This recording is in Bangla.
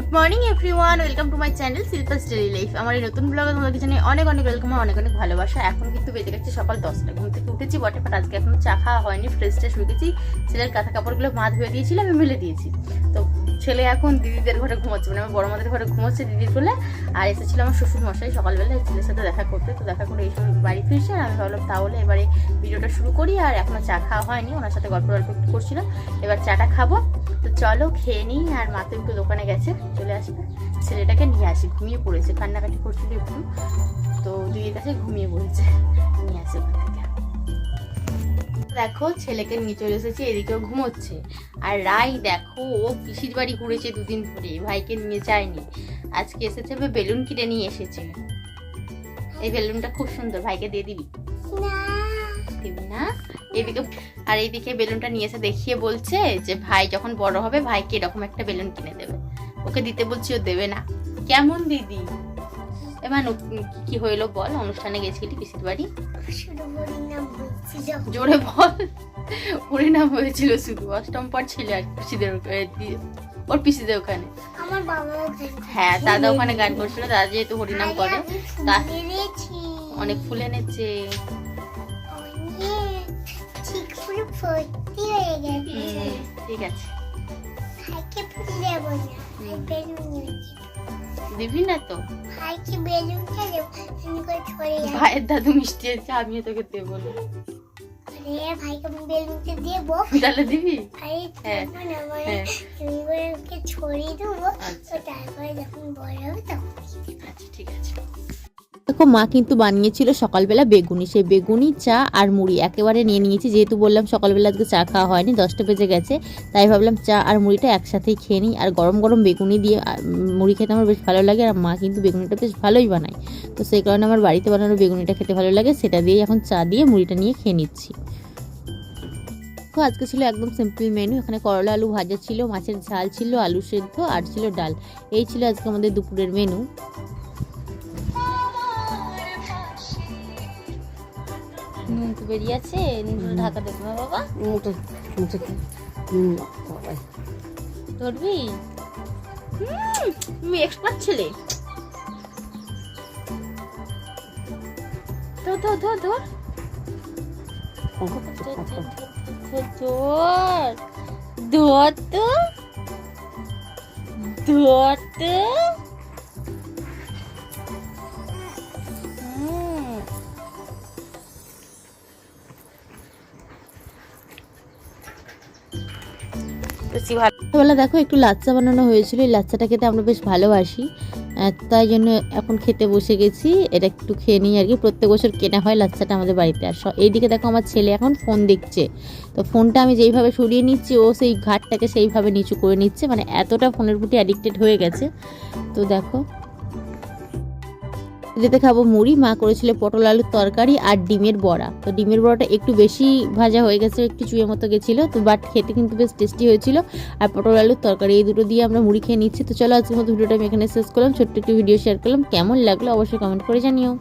Good morning everyone, welcome to my channel Shilpa's daily life. আমার এই নতুন ব্লগে তোমাদেরকে জানাই অনেক অনেক ওয়েলকাম আর অনেক অনেক ভালোবাসা। এখন কিন্তু বেজে গেছে সকাল 10টা। ঘুম থেকে উঠেছি বটে, বাট আজকে এখনো চা খাওয়া হয়নি। ফ্রেশ ট্রেশ হয়ে গেছি। ছেলের কাঁথা কাপড়গুলো মা ধুয়ে দিয়েছিল, আমি মেলে দিয়েছি। তো ছেলে এখন দিদিদের ঘরে ঘুমোচ্ছে, মানে আমার বড় মাদের ঘরে ঘুমোচ্ছে দিদির কোলে। আর এসেছিল আমার শ্বশুর মশাই সকালবেলা ছেলের সাথে দেখা করতে। তো দেখা করে এই সময় বাড়ি ফিরছে, আর আমি ভাবলাম তাহলে এবারে ভিডিওটা শুরু করি। আর এখনো চা খাওয়া হয়নি, ওনার সাথে গল্প একটু করছিলাম। এবার চাটা খাবো, তো চলো খেয়ে নিই। আর মা তো একটু দোকানে গেছে, চলে আসবে। ছেলেটাকে নিয়ে আসি, ঘুমিয়ে পড়েছে, কান্নাকাটি করছিল একটু, তো দিদির কাছে ঘুমিয়ে পড়েছে, নিয়ে আসে ওখান থেকে। দেখো ছেলেকে নিয়ে চলে এসেছি, এদিকেও ঘুমোচ্ছে। আর রাই দেখো, ও পিসির বাড়ি ঘুরেছে দুদিন ধরে, ভাইকে নিয়ে যায়নি। আজকে এসেছে, বেলুন কিনে নিয়ে এসেছে। এই বেলুনটা খুব সুন্দর, ভাইকে দিয়ে দিবি? দিবি না? এদিকে আর এইদিকে বেলুনটা নিয়ে এসে দেখিয়ে বলছে যে ভাই যখন বড় হবে ভাইকে এরকম একটা বেলুন কিনে দেবে। ওকে দিতে বলছি, ও দেবে না। কেমন দিদি? এবার কি হইলো বল? অনুষ্ঠানে গেছিলি পিসির বাড়ি? জোরে বল। হরিনাম হয়েছিল শুধু, অষ্টম পাঠ ছিল আর পিসিদের ওর পিসিদের ওখানে। হ্যাঁ, দাদা ওখানে গান করছিল, দাদা যেহেতু হরিনাম করে অনেক ফুল এনেছে। ঠিক আছে, দিবি না তো? ভাইয়ের দাদু মিষ্টি আছে, আমিও তোকে দেবো না। তাহলে দিবি? হ্যাঁ, আচ্ছা ঠিক আছে। দেখো মা কিন্তু বানিয়েছিল সকালবেলা বেগুনি, সেই বেগুনি চা আর মুড়ি একেবারে নিয়ে নিয়েছি। যেহেতু বললাম সকালবেলা আজকে চা খাওয়া হয়নি, 10টা বেজে গেছে, তাই ভাবলাম চা আর মুড়িটা একসাথেই খেয়ে নিই। আর গরম গরম বেগুনি দিয়ে মুড়ি খেতে আমার বেশ ভালো লাগে। আর মা কিন্তু বেগুনিটা বেশ ভালোই বানায়, তো সেই কারণে আমার বাড়িতে বানানো বেগুনিটা খেতে ভালো লাগে। সেটা দিয়েই এখন চা দিয়ে মুড়িটা নিয়ে খেয়ে নিচ্ছি। তো আজকে ছিল একদম সিম্পল মেনু। এখানে করলা আলু ভাজা ছিল, মাছের ঝাল ছিল, আলু সেদ্ধ আর ছিল ডাল। এই ছিল আজকে আমাদের দুপুরের মেনু। নুন তো বেরিয়ে আছে, নুন ঢাকা দেবো না বাবা? ধরবি? তুমি এক্সপার্ট ছেলে। ধর ধর ধর ধর ধর তো ধর তো। বেলা দেখো একটু লাচ্চা বানানো হয়েছিল, এই লাচ্চাটা খেতে আমরা বেশ ভালোবাসি, তাই জন্য এখন খেতে বসে গেছি। এটা একটু খেয়ে নিই আর কি। প্রত্যেক বছর কেনা হয় লাচ্চাটা আমাদের বাড়িতে। আর এইদিকে দেখো আমার ছেলে এখন ফোন দেখছে, তো ফোনটা আমি যেইভাবে সরিয়ে নিচ্ছি ও সেই ঘাটটাকে সেইভাবে নিচু করে নিচ্ছে, মানে এতটা ফোনের প্রতি অ্যাডিক্টেড হয়ে গেছে। তো দেখো যেতে খাবো মুড়ি। মা করেছিল পটল আলুর তরকারি আর ডিমের বড়া। তো ডিমের বড়াটা একটু বেশি ভাজা হয়ে গেছে, একটু চুইয়ের মতো গেছিলো, তো বাট খেতে কিন্তু বেশ টেস্টি হয়েছিল। আর পটল আলুর তরকারি, এই দুটো দিয়ে আমরা মুড়ি খেয়ে নিচ্ছি। তো চলো আজকের মতো ভিডিওটা আমি এখানে শেষ করলাম। ছোট্ট একটু ভিডিও শেয়ার করলাম, কেমন লাগলো অবশ্যই কমেন্ট করে জানিও।